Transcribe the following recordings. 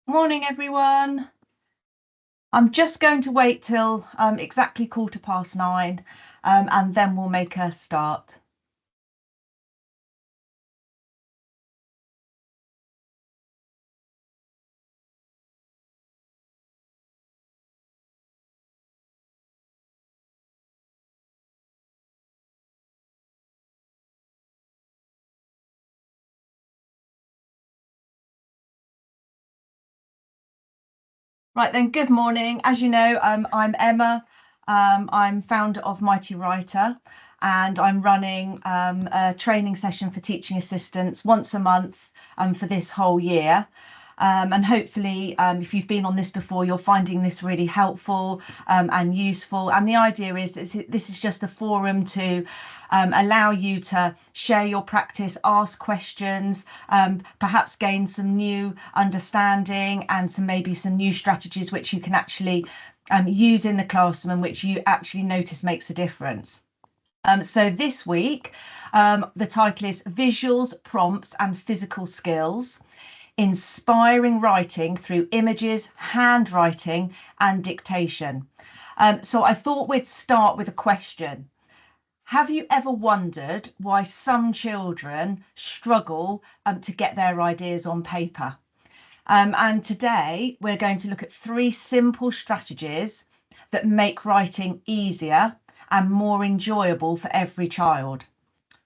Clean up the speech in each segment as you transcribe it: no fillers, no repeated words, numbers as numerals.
Morning, everyone. I'm just going to wait till exactly 9:15, and then we'll make a start. Right then, good morning. As you know, I'm Emma. I'm founder of Mighty Writer, and I'm running a training session for teaching assistants once a month for this whole year. And hopefully, if you've been on this before, you're finding this really helpful and useful. And the idea is that this is just a forum to allow you to share your practice, ask questions, perhaps gain some new understanding and maybe some new strategies which you can actually use in the classroom and which you actually notice makes a difference. So this week, the title is Visuals, Prompts and Physical Skills, Inspiring Writing Through Images, Handwriting and Dictation. So I thought we'd start with a question. Have you ever wondered why some children struggle to get their ideas on paper? And today we're going to look at 3 simple strategies that make writing easier and more enjoyable for every child.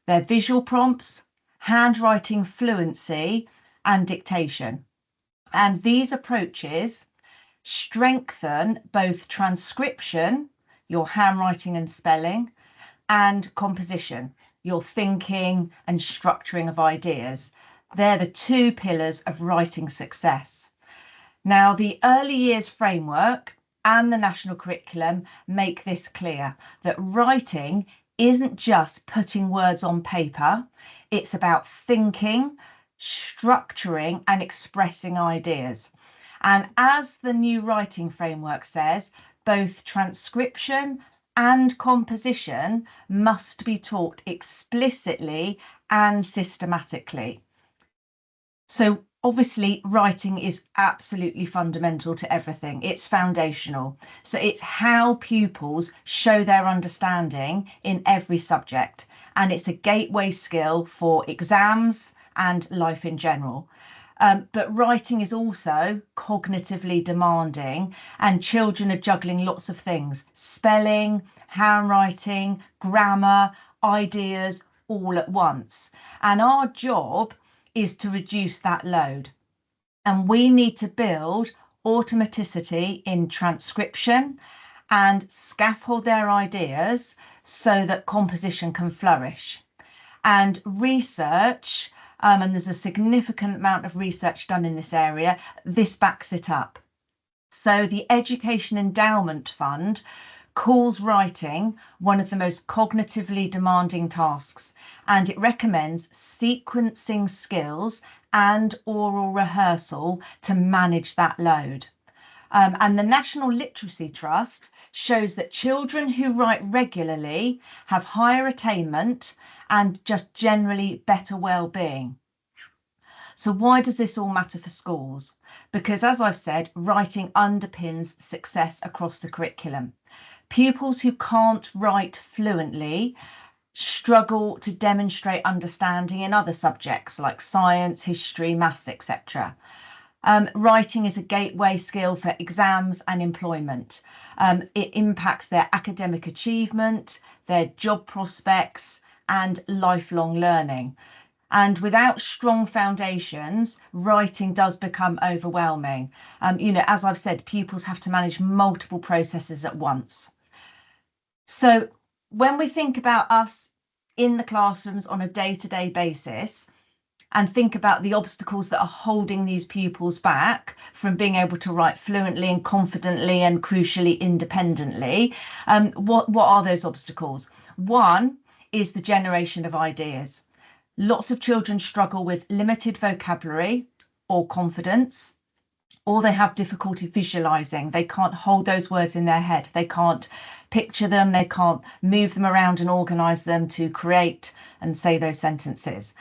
They're visual prompts, handwriting fluency, and dictation. And these approaches strengthen both transcription, your handwriting and spelling, and composition, your thinking and structuring of ideas. They're the 2 pillars of writing success. Now, the early years framework and the national curriculum make this clear, that writing isn't just putting words on paper, it's about thinking, structuring and expressing ideas. And as the new writing framework says, both transcription and composition must be taught explicitly and systematically. So obviously writing is absolutely fundamental to everything. It's foundational. So it's how pupils show their understanding in every subject. And it's a gateway skill for exams and life in general. But writing is also cognitively demanding, and children are juggling lots of things: spelling, handwriting, grammar, ideas, all at once. And our job is to reduce that load. And we need to build automaticity in transcription and scaffold their ideas so that composition can flourish. And research, and there's a significant amount of research done in this area, this backs it up. So the Education Endowment Fund calls writing one of the most cognitively demanding tasks, and it recommends sequencing skills and oral rehearsal to manage that load. And the National Literacy Trust shows that children who write regularly have higher attainment and just generally better well-being. So why does this all matter for schools? Because, as I've said, writing underpins success across the curriculum. Pupils who can't write fluently struggle to demonstrate understanding in other subjects like science, history, maths, etc. Writing is a gateway skill for exams and employment. It impacts their academic achievement, their job prospects, and lifelong learning. And without strong foundations, writing does become overwhelming. As I've said, pupils have to manage multiple processes at once. So when we think about us in the classrooms on a day-to-day basis, and think about the obstacles that are holding these pupils back from being able to write fluently and confidently and crucially independently, what are those obstacles? One is the generation of ideas. Lots of children struggle with limited vocabulary or confidence, or they have difficulty visualizing. They can't hold those words in their head. They can't picture them. They can't move them around and organize them to create and say those sentences.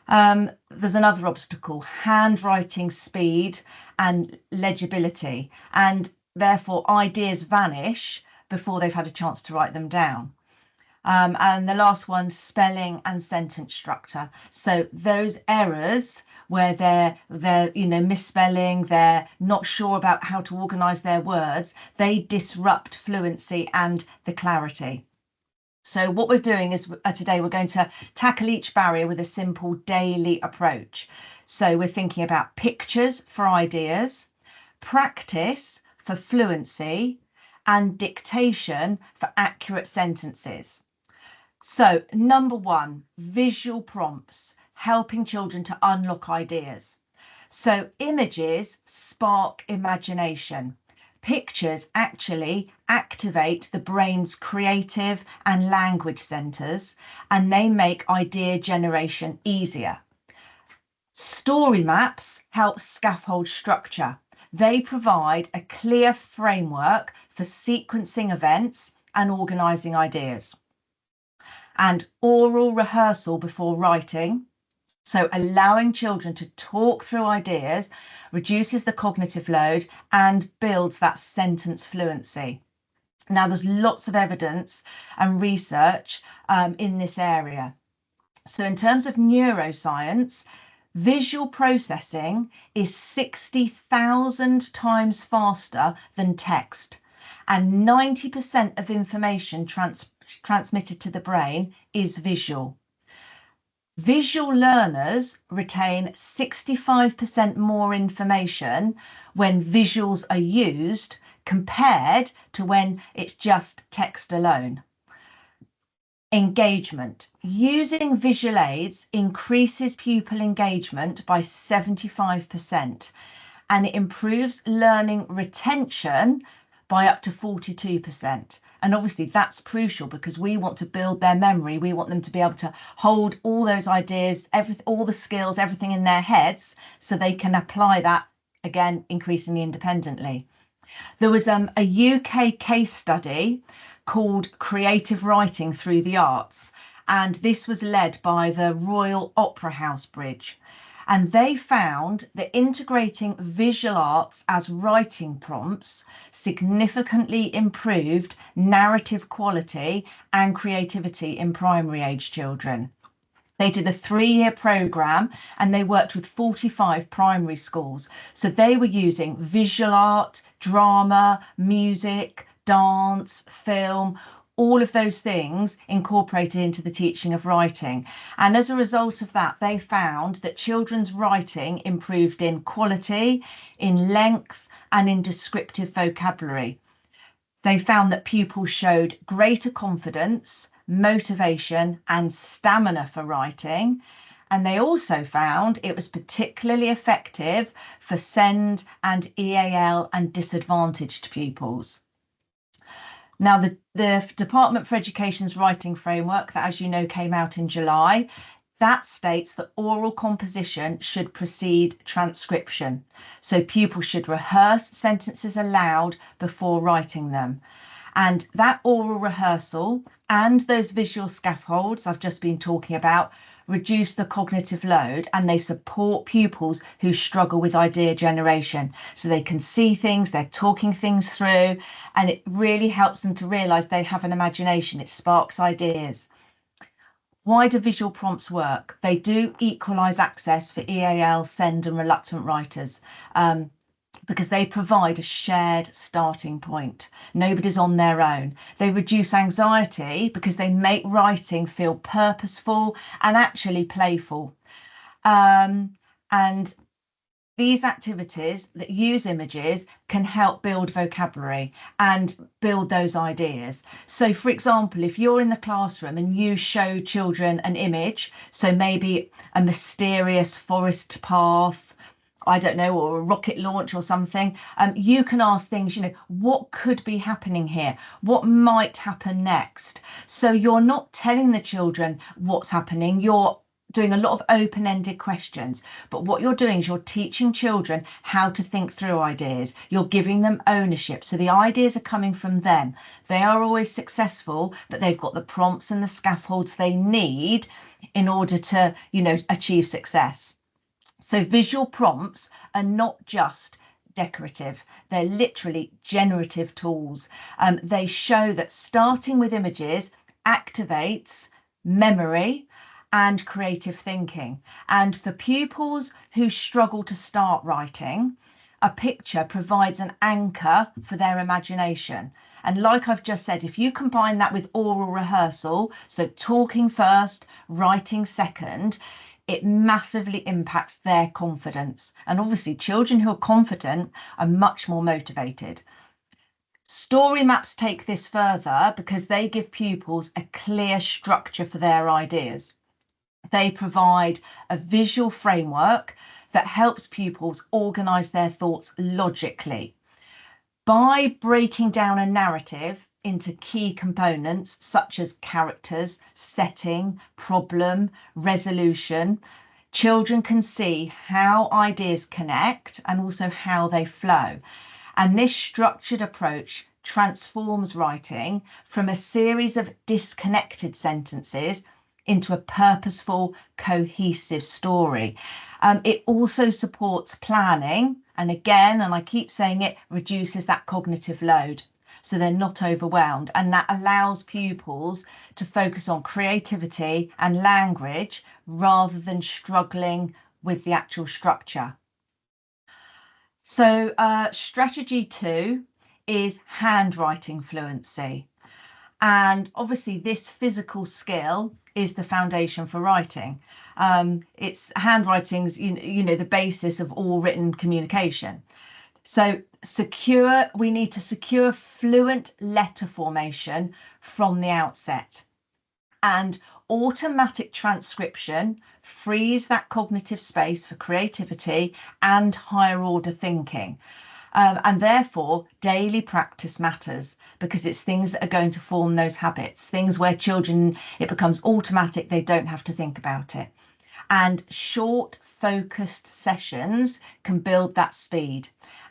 There's another obstacle: handwriting speed and legibility, and therefore ideas vanish before they've had a chance to write them down. And the last one, spelling and sentence structure. So those errors where they're misspelling, they're not sure about how to organize their words, they disrupt fluency and the clarity. So what we're doing is today we're going to tackle each barrier with a simple daily approach. So we're thinking about pictures for ideas, practice for fluency, and dictation for accurate sentences. So number one, visual prompts, helping children to unlock ideas. So images spark imagination. Pictures actually activate the brain's creative and language centres, and they make idea generation easier. Story maps help scaffold structure. They provide a clear framework for sequencing events and organising ideas. And oral rehearsal before writing. So allowing children to talk through ideas reduces the cognitive load and builds that sentence fluency. Now, there's lots of evidence and research in this area. So in terms of neuroscience, visual processing is 60,000 times faster than text, and 90% of information transmitted to the brain is visual. Visual learners retain 65% more information when visuals are used compared to when it's just text alone. Engagement. Using visual aids increases pupil engagement by 75%, and it improves learning retention by up to 42%. And obviously that's crucial because we want to build their memory. We want them to be able to hold all those ideas, all the skills, everything in their heads, so they can apply that, again, increasingly independently. There was a UK case study called Creative Writing Through the Arts, and this was led by the Royal Opera House Bridge. And they found that integrating visual arts as writing prompts significantly improved narrative quality and creativity in primary age children. They did a 3-year programme and they worked with 45 primary schools. So they were using visual art, drama, music, dance, film, all of those things incorporated into the teaching of writing. And as a result of that, they found that children's writing improved in quality, in length, and in descriptive vocabulary. They found that pupils showed greater confidence, motivation, and stamina for writing. And they also found it was particularly effective for SEND and EAL and disadvantaged pupils. Now, the Department for Education's writing framework that, as you know, came out in July, that states that oral composition should precede transcription. So pupils should rehearse sentences aloud before writing them. And that oral rehearsal and those visual scaffolds I've just been talking about reduce the cognitive load, and they support pupils who struggle with idea generation. So they can see things, they're talking things through, and it really helps them to realise they have an imagination. It sparks ideas. Why do visual prompts work? They do equalise access for EAL, SEND and reluctant writers. Because they provide a shared starting point. Nobody's on their own. They reduce anxiety because they make writing feel purposeful and actually playful. And these activities that use images can help build vocabulary and build those ideas. So for example, if you're in the classroom and you show children an image, so maybe a mysterious forest path, I don't know, or a rocket launch or something, you can ask things, what could be happening here? What might happen next? So you're not telling the children what's happening, you're doing a lot of open-ended questions, but what you're doing is you're teaching children how to think through ideas. You're giving them ownership. So the ideas are coming from them. They are always successful, but they've got the prompts and the scaffolds they need in order to, achieve success. So visual prompts are not just decorative. They're literally generative tools. They show that starting with images activates memory and creative thinking. And for pupils who struggle to start writing, a picture provides an anchor for their imagination. And like I've just said, if you combine that with oral rehearsal, so talking first, writing second, it massively impacts their confidence. And obviously, children who are confident are much more motivated. Story maps take this further because they give pupils a clear structure for their ideas. They provide a visual framework that helps pupils organise their thoughts logically. By breaking down a narrative into key components such as characters, setting, problem, resolution, children can see how ideas connect and also how they flow. And this structured approach transforms writing from a series of disconnected sentences into a purposeful, cohesive story. It also supports planning. And again, and I keep saying it, reduces that cognitive load. So they're not overwhelmed. And that allows pupils to focus on creativity and language rather than struggling with the actual structure. So strategy 2 is handwriting fluency. And obviously this physical skill is the foundation for writing. It's handwriting's, the basis of all written communication. So we need to secure fluent letter formation from the outset. And automatic transcription frees that cognitive space for creativity and higher order thinking. And therefore, daily practice matters because it's things that are going to form those habits, things where children, it becomes automatic, they don't have to think about it. And short, focused sessions can build that speed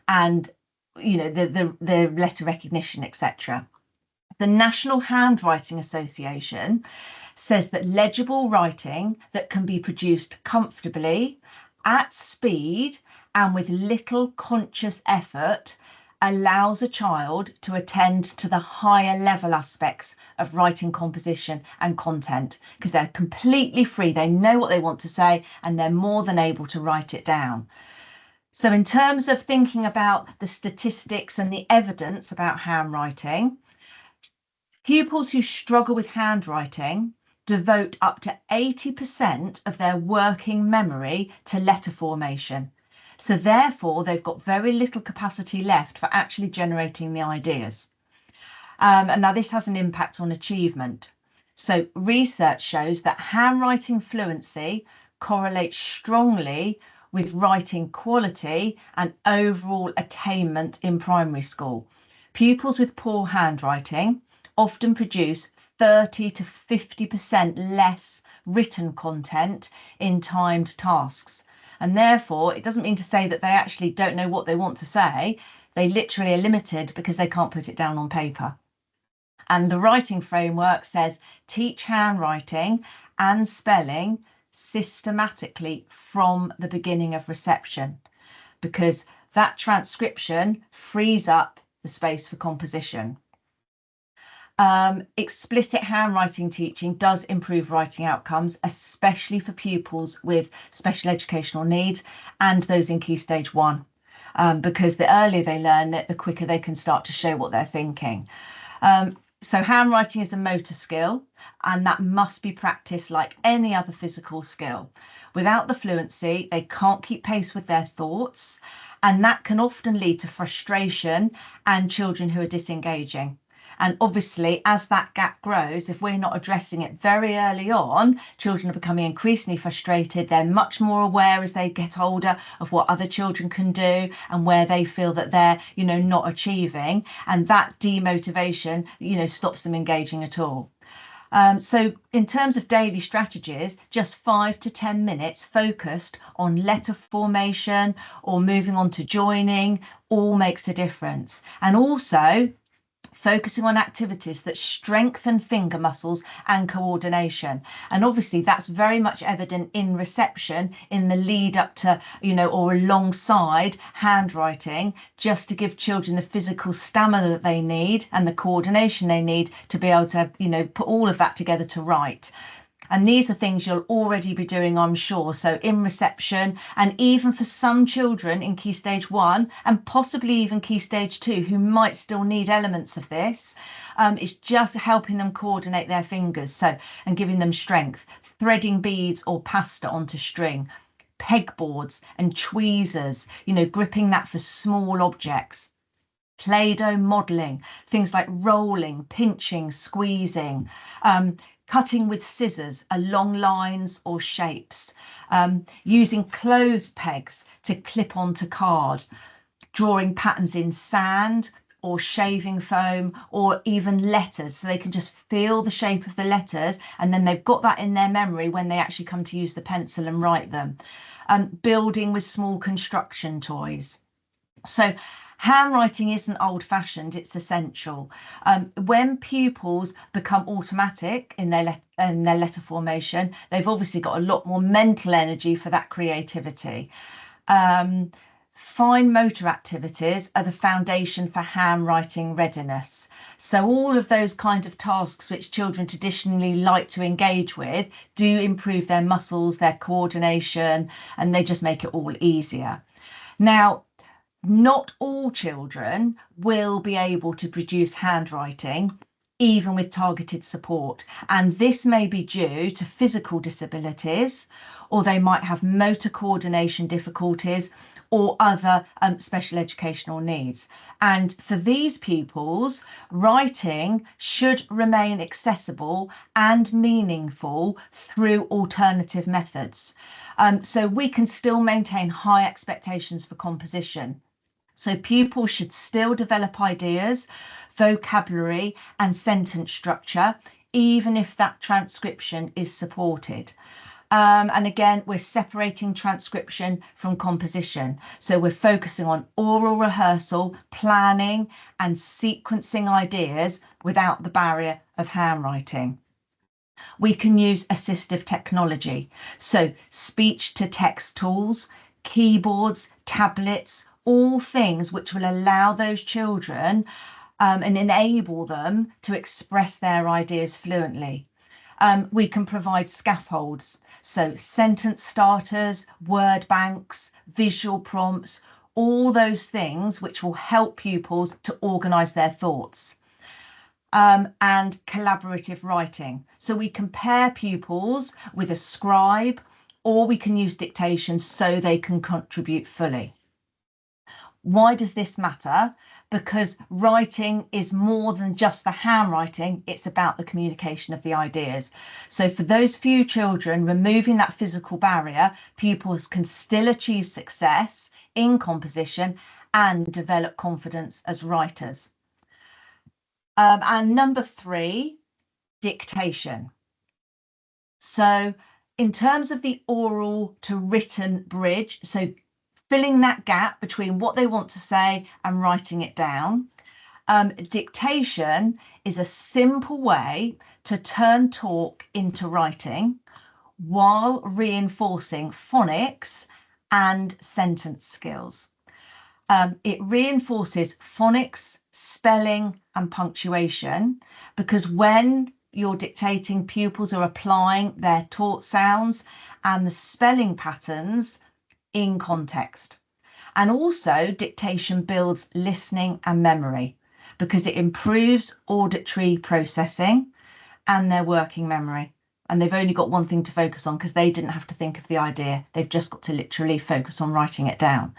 and, the letter recognition, etc. The National Handwriting Association says that legible writing that can be produced comfortably, at speed, and with little conscious effort allows a child to attend to the higher level aspects of writing composition and content because they're completely free. They know what they want to say and they're more than able to write it down. So in terms of thinking about the statistics and the evidence about handwriting, pupils who struggle with handwriting devote up to 80% of their working memory to letter formation. So therefore, they've got very little capacity left for actually generating the ideas. And now this has an impact on achievement. So research shows that handwriting fluency correlates strongly with writing quality and overall attainment in primary school. Pupils with poor handwriting often produce 30 to 50% less written content in timed tasks. And therefore, it doesn't mean to say that they actually don't know what they want to say. They literally are limited because they can't put it down on paper. And the writing framework says teach handwriting and spelling systematically from the beginning of reception, because that transcription frees up the space for composition. Explicit handwriting teaching does improve writing outcomes, especially for pupils with special educational needs and those in Key Stage 1, because the earlier they learn it, the quicker they can start to show what they're thinking. So handwriting is a motor skill, and that must be practiced like any other physical skill. Without the fluency, they can't keep pace with their thoughts, and that can often lead to frustration and children who are disengaging. And obviously, as that gap grows, if we're not addressing it very early on, children are becoming increasingly frustrated. They're much more aware as they get older of what other children can do and where they feel that they're, not achieving. And that demotivation, stops them engaging at all. So in terms of daily strategies, just 5 to 10 minutes focused on letter formation or moving on to joining all makes a difference. And also, focusing on activities that strengthen finger muscles and coordination. And obviously that's very much evident in reception in the lead up to, or alongside handwriting, just to give children the physical stamina that they need and the coordination they need to be able to, put all of that together to write. And these are things you'll already be doing, I'm sure. So in reception, and even for some children in Key Stage 1 and possibly even Key Stage 2 who might still need elements of this, it's just helping them coordinate their fingers. And giving them strength, threading beads or pasta onto string, pegboards and tweezers, gripping that for small objects. Play-Doh modelling, things like rolling, pinching, squeezing, cutting with scissors along lines or shapes, using clothes pegs to clip onto card, drawing patterns in sand or shaving foam or even letters, so they can just feel the shape of the letters and then they've got that in their memory when they actually come to use the pencil and write them. Building with small construction toys. So handwriting isn't old-fashioned, it's essential. When pupils become automatic in their letter formation, they've obviously got a lot more mental energy for that creativity. Fine motor activities are the foundation for handwriting readiness. So all of those kind of tasks which children traditionally like to engage with do improve their muscles, their coordination, and they just make it all easier. Now, not all children will be able to produce handwriting, even with targeted support. And this may be due to physical disabilities, or they might have motor coordination difficulties or other special educational needs. And for these pupils, writing should remain accessible and meaningful through alternative methods. So we can still maintain high expectations for composition. So pupils should still develop ideas, vocabulary and sentence structure, even if that transcription is supported. And again, we're separating transcription from composition. So we're focusing on oral rehearsal, planning and sequencing ideas without the barrier of handwriting. We can use assistive technology. So speech to text tools, keyboards, tablets, all things which will allow those children and enable them to express their ideas fluently. We can provide scaffolds, so sentence starters, word banks, visual prompts, all those things which will help pupils to organise their thoughts. And collaborative writing. So we can pair pupils with a scribe, or we can use dictation so they can contribute fully. Why does this matter? Because writing is more than just the handwriting, it's about the communication of the ideas. So for those few children, removing that physical barrier, pupils can still achieve success in composition and develop confidence as writers. And number 3, dictation. So in terms of the oral to written bridge, so filling that gap between what they want to say and writing it down. Dictation is a simple way to turn talk into writing while reinforcing phonics and sentence skills. It reinforces phonics, spelling and punctuation, because when you're dictating, pupils are applying their taught sounds and the spelling patterns in context. And also dictation builds listening and memory because it improves auditory processing and their working memory. And they've only got one thing to focus on because they didn't have to think of the idea. They've just got to literally focus on writing it down.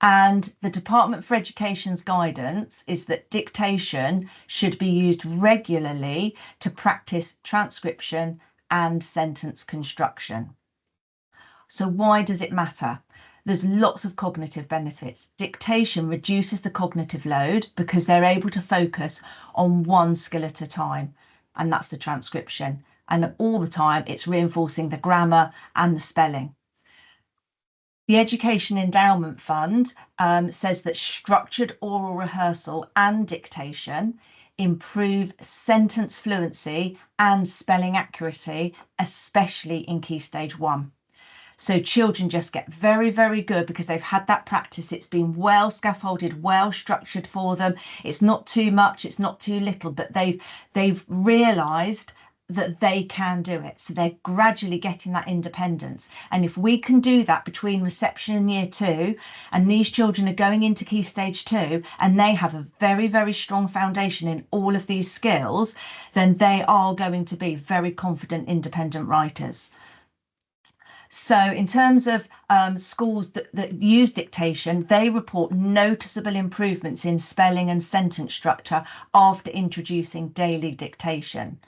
And the Department for Education's guidance is that dictation should be used regularly to practice transcription and sentence construction. So why does it matter? There's lots of cognitive benefits. Dictation reduces the cognitive load because they're able to focus on one skill at a time, and that's the transcription. And all the time it's reinforcing the grammar and the spelling. The Education Endowment Fund says that structured oral rehearsal and dictation improve sentence fluency and spelling accuracy, especially in Key Stage 1. So children just get very, very good because they've had that practice. It's been well scaffolded, well structured for them. It's not too much, it's not too little, but they've realised that they can do it. So they're gradually getting that independence. And if we can do that between reception and year 2, and these children are going into Key Stage 2, and they have a very, very strong foundation in all of these skills, then they are going to be very confident, independent writers. So in terms of schools that use dictation, they report noticeable improvements in spelling and sentence structure after introducing daily dictation.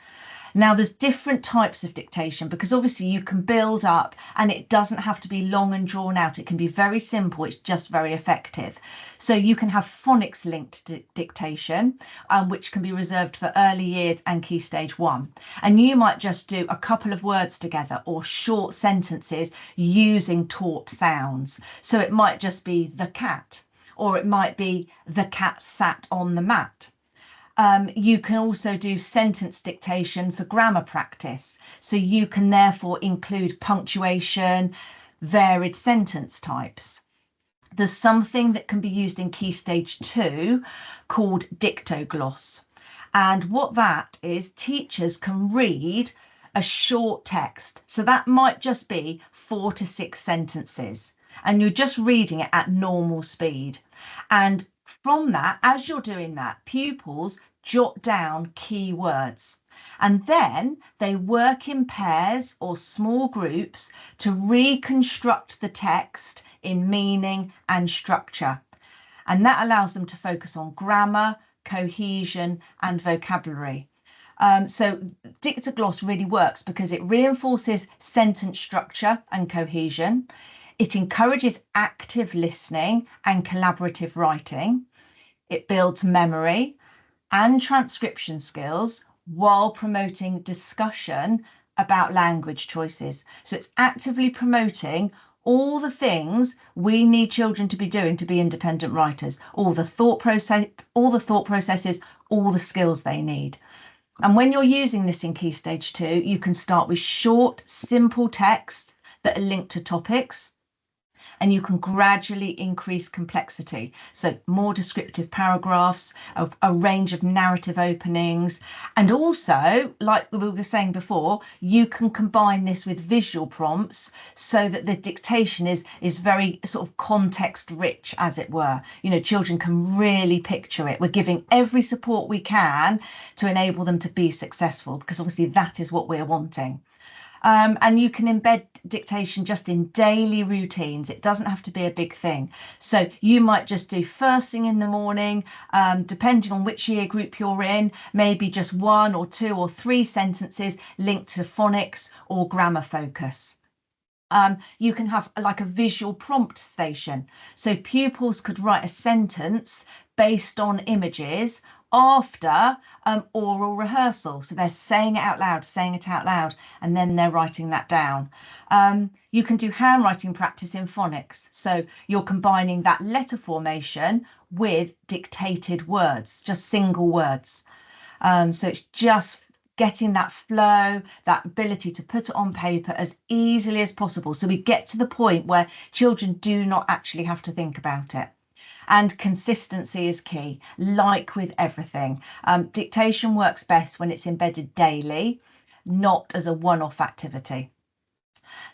Now, there's different types of dictation because obviously you can build up and it doesn't have to be long and drawn out. It can be very simple. It's just very effective. So you can have phonics linked dictation, which can be reserved for early years and Key Stage 1. And you might just do a couple of words together or short sentences using taught sounds. So it might just be the cat, or it might be the cat sat on the mat. You can also do sentence dictation for grammar practice. So you can therefore include punctuation, varied sentence types. There's something that can be used in Key Stage 2 called dictogloss. And what that is, teachers can read a short text. So that might just be 4 to 6 sentences. And you're just reading it at normal speed. And from that, as you're doing that, pupils jot down key words, and then they work in pairs or small groups to reconstruct the text in meaning and structure. And that allows them to focus on grammar, cohesion, and vocabulary. So dictogloss really works because it reinforces sentence structure and cohesion. It encourages active listening and collaborative writing. It builds memory and transcription skills while promoting discussion about language choices. So it's actively promoting all the things we need children to be doing to be independent writers, all the thought processes, all the skills they need. And when you're using this in Key Stage 2, you can start with short, simple texts that are linked to topics, and you can gradually increase complexity. So more descriptive paragraphs, a range of narrative openings, and also, like we were saying before, you can combine this with visual prompts so that the dictation is very sort of context rich, as it were. You know, children can really picture it. We're giving every support we can to enable them to be successful, because obviously that is what we're wanting. And you can embed dictation just in daily routines. It doesn't have to be a big thing. So you might just do first thing in the morning, depending on which year group you're in, maybe just 1 or 2 or 3 sentences linked to phonics or grammar focus. You can have like a visual prompt station. So pupils could write a sentence based on images after oral rehearsal. So they're saying it out loud, and then they're writing that down. You can do handwriting practice in phonics. So you're combining that letter formation with dictated words, just single words. So it's just getting that flow, that ability to put it on paper as easily as possible. So we get to the point where children do not actually have to think about it. And consistency is key, like with everything. Dictation works best when it's embedded daily, not as a one-off activity.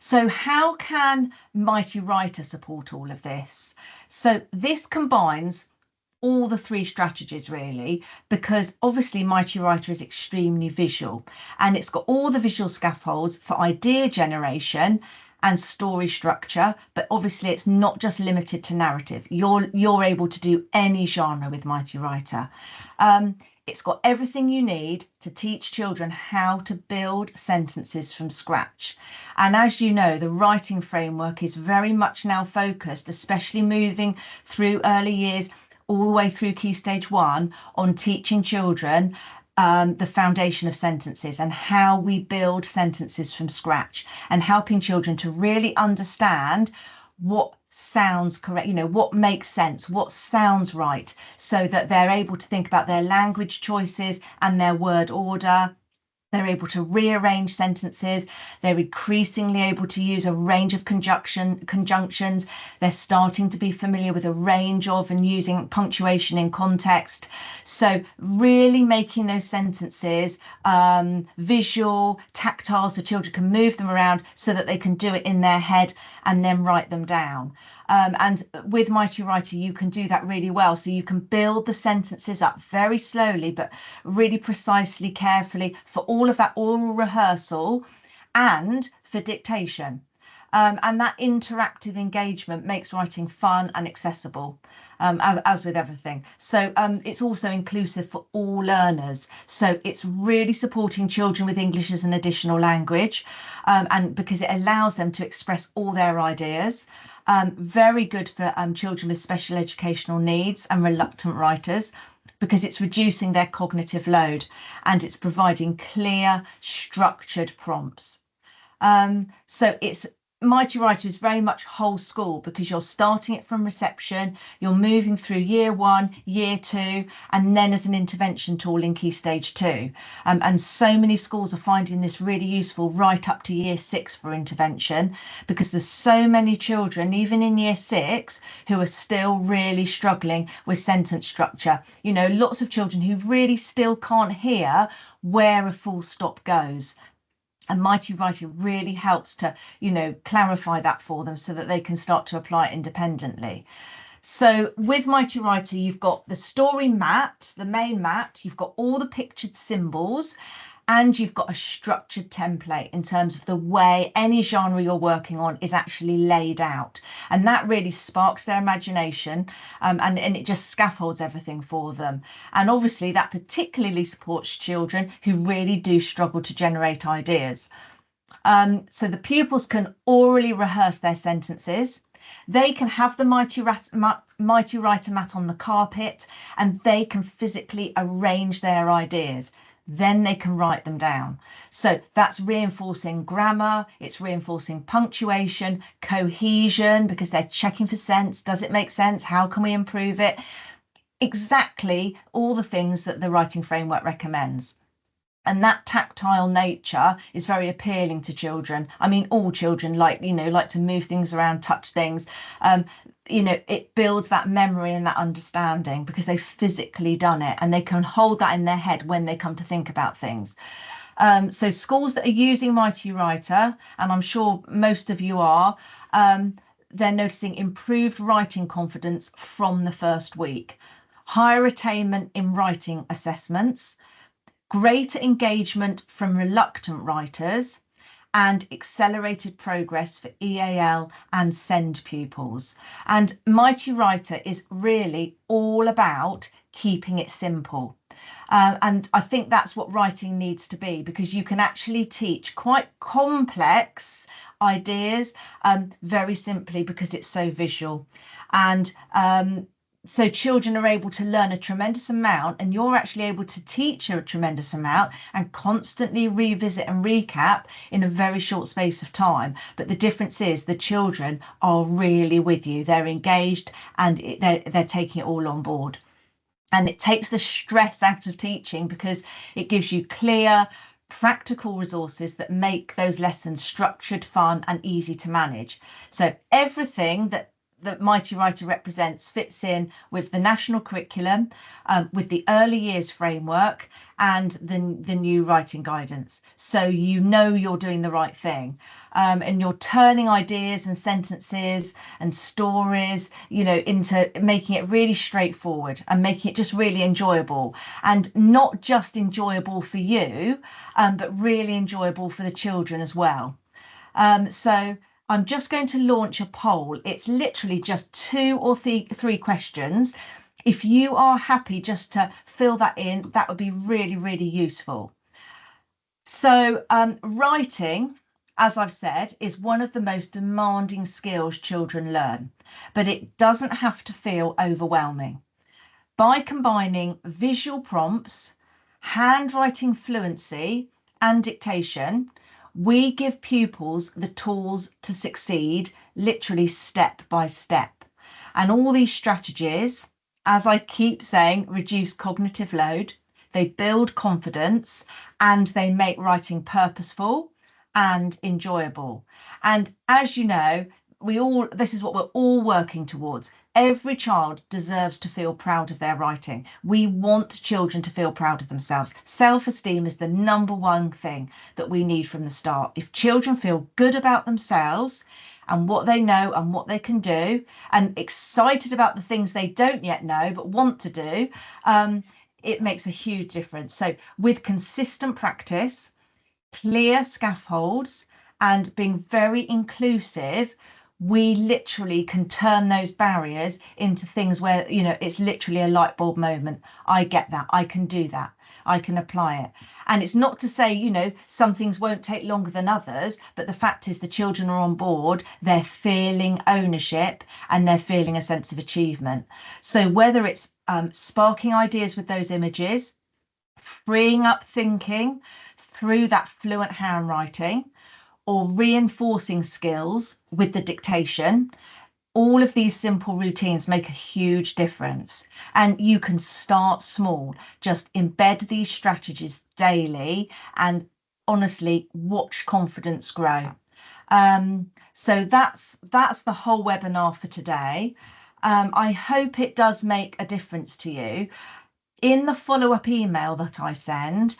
So how can Mighty Writer support all of this? So this combines all the 3 strategies really, because obviously Mighty Writer is extremely visual, and it's got all the visual scaffolds for idea generation and story structure, but obviously it's not just limited to narrative. You're able to do any genre with Mighty Writer. It's got everything you need to teach children how to build sentences from scratch. And as you know, the writing framework is very much now focused, especially moving through early years all the way through Key Stage 1, on teaching children the foundation of sentences and how we build sentences from scratch, and helping children to really understand what sounds correct, what makes sense, what sounds right, so that they're able to think about their language choices and their word order. They're able to rearrange sentences. They're increasingly able to use a range of conjunctions. They're starting to be familiar with a range of and using punctuation in context. So really making those sentences visual, tactile, so children can move them around so that they can do it in their head and then write them down. And with Mighty Writer, you can do that really well. So you can build the sentences up very slowly, but really precisely, carefully, for all of that oral rehearsal and for dictation. And that interactive engagement makes writing fun and accessible, as with everything. So it's also inclusive for all learners. So it's really supporting children with English as an additional language, and because it allows them to express all their ideas. Very good for children with special educational needs and reluctant writers, because it's reducing their cognitive load and it's providing clear, structured prompts. So it's Mighty Writer is very much whole school, because you're starting it from reception, you're moving through year 1, year 2, and then as an intervention tool in Key Stage 2. And so many schools are finding this really useful right up to year 6 for intervention, because there's so many children, even in year 6, who are still really struggling with sentence structure. Lots of children who really still can't hear where a full stop goes. And Mighty Writer really helps to, clarify that for them so that they can start to apply it independently. So with Mighty Writer, you've got the story mat, the main mat, you've got all the pictured symbols, and you've got a structured template in terms of the way any genre you're working on is actually laid out. And that really sparks their imagination, and it just scaffolds everything for them. And obviously that particularly supports children who really do struggle to generate ideas. So the pupils can orally rehearse their sentences. They can have the Mighty Writer mat on the carpet, and they can physically arrange their ideas. Then they can write them down. So that's reinforcing grammar, it's reinforcing punctuation, cohesion, because they're checking for sense. Does it make sense? How can we improve it? Exactly all the things that the writing framework recommends. And that tactile nature is very appealing to children. I mean, all children like to move things around, touch things. It builds that memory and that understanding because they've physically done it, and they can hold that in their head when they come to think about things. So schools that are using Mighty Writer, and I'm sure most of you are, they're noticing improved writing confidence from the first week, higher attainment in writing assessments, greater engagement from reluctant writers, and accelerated progress for EAL and SEND pupils. And Mighty Writer is really all about keeping it simple. And I think that's what writing needs to be, because you can actually teach quite complex ideas very simply because it's so visual. And so children are able to learn a tremendous amount, and you're actually able to teach a tremendous amount and constantly revisit and recap in a very short space of time. But the difference is the children are really with you. They're engaged, and they're taking it all on board. And it takes the stress out of teaching, because it gives you clear, practical resources that make those lessons structured, fun, and easy to manage. So everything that Mighty Writer represents fits in with the national curriculum, with the early years framework, and the new writing guidance. So you're doing the right thing, and you're turning ideas and sentences and stories, into making it really straightforward and making it just really enjoyable, and not just enjoyable for you, but really enjoyable for the children as well. So I'm just going to launch a poll. It's literally just 2 or 3 questions. If you are happy just to fill that in, that would be really, really useful. So writing, as I've said, is one of the most demanding skills children learn, but it doesn't have to feel overwhelming. By combining visual prompts, handwriting fluency, and dictation, We give pupils the tools to succeed, literally step by step. And all these strategies, as I keep saying, reduce cognitive load, they build confidence, and they make writing purposeful and enjoyable. And as you know, this is what we're all working towards. Every child deserves to feel proud of their writing. We want children to feel proud of themselves. Self-esteem is the number one thing that we need from the start. If children feel good about themselves and what they know and what they can do, and excited about the things they don't yet know but want to do, it makes a huge difference. So with consistent practice, clear scaffolds, and being very inclusive, we literally can turn those barriers into things where, you know, it's literally a light bulb moment. I get that. I can do that. I can apply it. And it's not to say, you know, some things won't take longer than others, but the fact is the children are on board, they're feeling ownership, and they're feeling a sense of achievement. So whether it's sparking ideas with those images, freeing up thinking through that fluent handwriting, or reinforcing skills with the dictation, all of these simple routines make a huge difference. And you can start small, just embed these strategies daily, and honestly watch confidence grow. So that's the whole webinar for today. I hope it does make a difference to you. In the follow-up email that I send,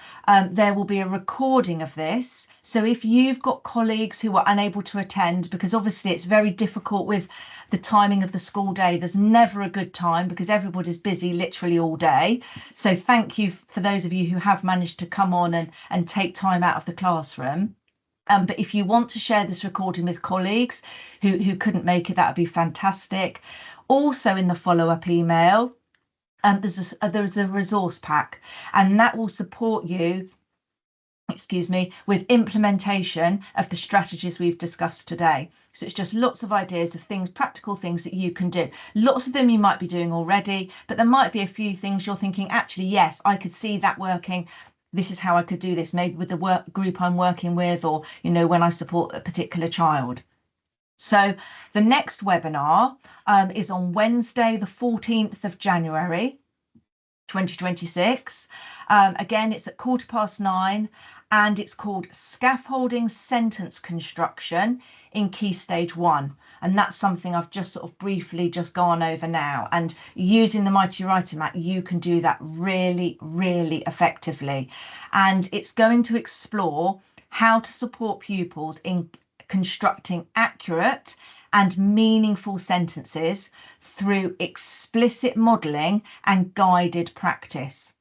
there will be a recording of this. So if you've got colleagues who are unable to attend, because obviously it's very difficult with the timing of the school day, there's never a good time because everybody's busy literally all day. So thank you for those of you who have managed to come on and take time out of the classroom. But if you want to share this recording with colleagues who couldn't make it, that would be fantastic. Also in the follow-up email, there's a resource pack, and that will support you, excuse me, with implementation of the strategies we've discussed today. So it's just lots of ideas of things, practical things that you can do. Lots of them you might be doing already, but there might be a few things you're thinking, actually, yes, I could see that working. This is how I could do this, maybe with the work group I'm working with, or, you know, when I support a particular child. So the next webinar is on Wednesday, the 14th of January. 2026. Again, it's at 9:15, and it's called Scaffolding Sentence Construction in Key Stage 1. And that's something I've just sort of briefly just gone over now. And using the Mighty Writer Mat, you can do that really, really effectively. And it's going to explore how to support pupils in constructing accurate and meaningful sentences through explicit modelling and guided practice.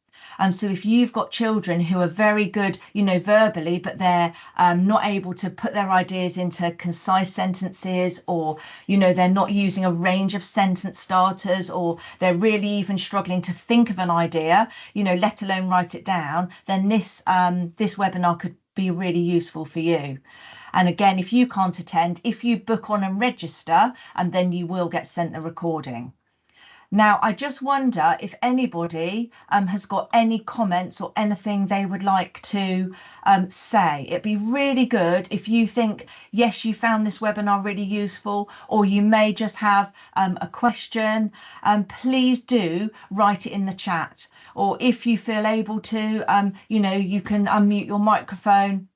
So if you've got children who are very good, you know, verbally, but they're not able to put their ideas into concise sentences, or, you know, they're not using a range of sentence starters, or they're really even struggling to think of an idea, you know, let alone write it down, then this webinar could be really useful for you. And again, if you can't attend, if you book on and register, and then you will get sent the recording. Now, I just wonder if anybody has got any comments or anything they would like to say. It'd be really good if you think, yes, you found this webinar really useful, or you may just have a question. Please do write it in the chat. Or if you feel able to, you know, you can unmute your microphone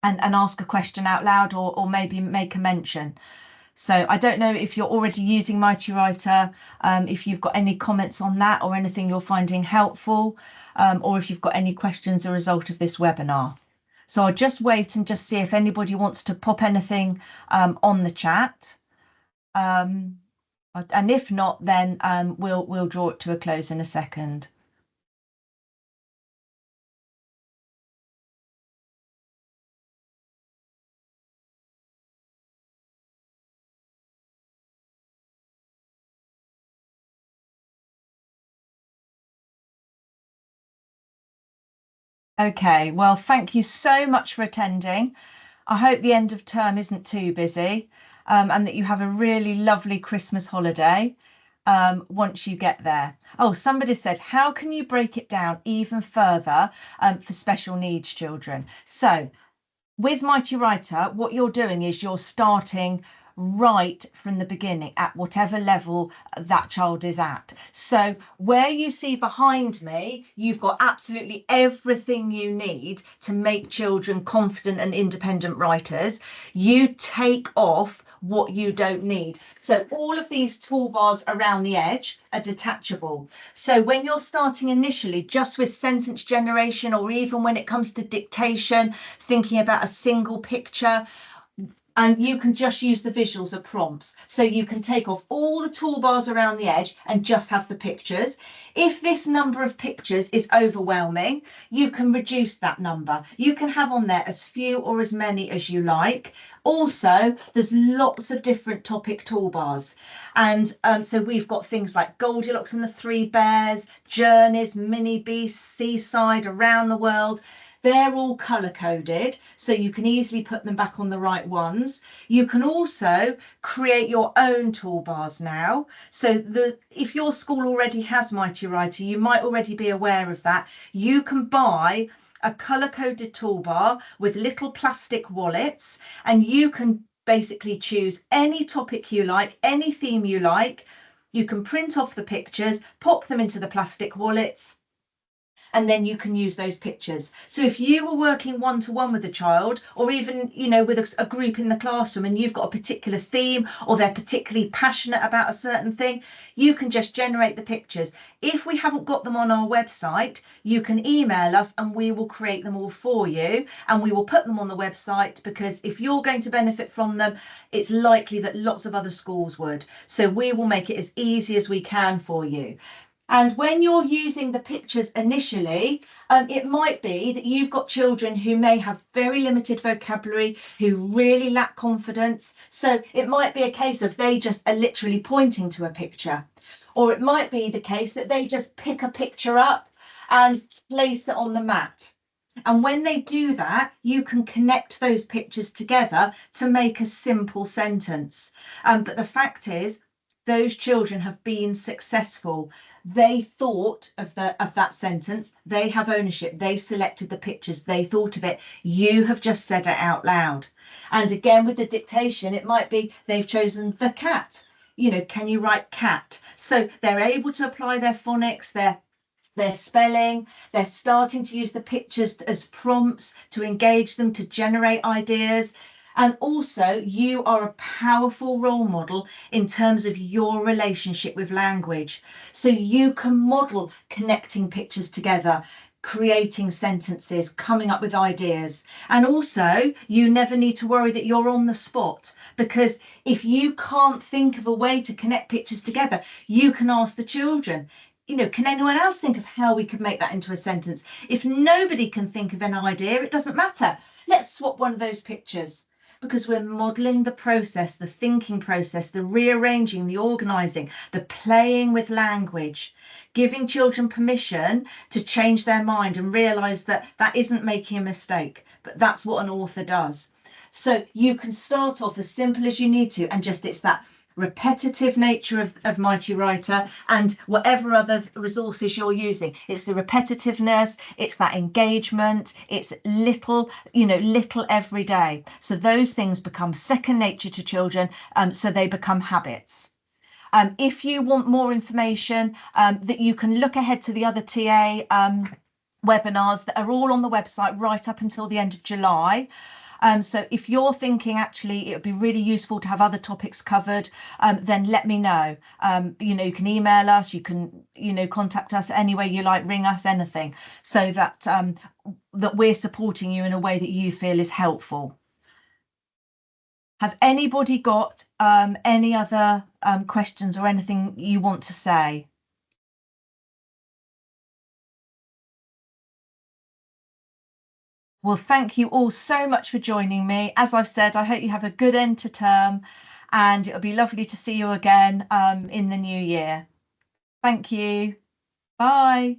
and ask a question out loud, or maybe make a mention. So I don't know if you're already using Mighty Writer, if you've got any comments on that or anything you're finding helpful, or if you've got any questions as a result of this webinar. So I'll just wait and just see if anybody wants to pop anything on the chat. And if not, then we'll draw it to a close in a second. Okay, well, thank you so much for attending. I hope the end of term isn't too busy, and that you have a really lovely Christmas holiday once you get there. Oh, somebody said, how can you break it down even further for special needs children? So with Mighty Writer, what you're doing is you're starting right from the beginning at whatever level that child is at. So where you see behind me, you've got absolutely everything you need to make children confident and independent writers. You take off what you don't need. So all of these toolbars around the edge are detachable. So when you're starting initially just with sentence generation, or even when it comes to dictation, thinking about a single picture, and you can just use the visuals of prompts. So you can take off all the toolbars around the edge and just have the pictures. If this number of pictures is overwhelming, you can reduce that number. You can have on there as few or as many as you like. Also, there's lots of different topic toolbars. And so we've got things like Goldilocks and the Three Bears, Journeys, Mini Beasts, Seaside, Around the World. They're all color coded, so you can easily put them back on the right ones. You can also create your own toolbars now. So if your school already has Mighty Writer, you might already be aware of that. You can buy a color coded toolbar with little plastic wallets, and you can basically choose any topic you like, any theme you like. You can print off the pictures, pop them into the plastic wallets, and then you can use those pictures. So if you were working one-to-one with a child, or even, with a group in the classroom, and you've got a particular theme, or they're particularly passionate about a certain thing, you can just generate the pictures. If we haven't got them on our website, you can email us and we will create them all for you, and we will put them on the website, because if you're going to benefit from them, it's likely that lots of other schools would. So we will make it as easy as we can for you. And when you're using the pictures initially, it might be that you've got children who may have very limited vocabulary, who really lack confidence. So it might be a case of they just are literally pointing to a picture. Or it might be the case that they just pick a picture up and place it on the mat. And when they do that, you can connect those pictures together to make a simple sentence. But the fact is, those children have been successful. They thought of that sentence. They have ownership. They selected the pictures. They thought of it. You have just said it out loud. And again, with the dictation, it might be they've chosen the cat. Can you write cat? So they're able to apply their phonics, their spelling. They're starting to use the pictures as prompts to engage them, to generate ideas. And also, you are a powerful role model in terms of your relationship with language. So you can model connecting pictures together, creating sentences, coming up with ideas. And also, you never need to worry that you're on the spot, because if you can't think of a way to connect pictures together, you can ask the children. Can anyone else think of how we could make that into a sentence? If nobody can think of an idea, it doesn't matter. Let's swap one of those pictures, because we're modeling the process, the thinking process, the rearranging, the organizing, the playing with language, giving children permission to change their mind and realize that that isn't making a mistake, but that's what an author does. So you can start off as simple as you need to, and it's that repetitive nature of Mighty Writer, and whatever other resources you're using. It's the repetitiveness, it's that engagement, it's little every day. So those things become second nature to children, so they become habits. If you want more information, that you can look ahead to the other TA webinars that are all on the website right up until the end of July. So if you're thinking actually it would be really useful to have other topics covered, then let me know. You can email us, you can contact us any way you like, ring us, anything, so that that we're supporting you in a way that you feel is helpful. Has anybody got any other questions or anything you want to say? Well, thank you all so much for joining me. As I've said, I hope you have a good end to term, and it'll be lovely to see you again in the new year. Thank you. Bye.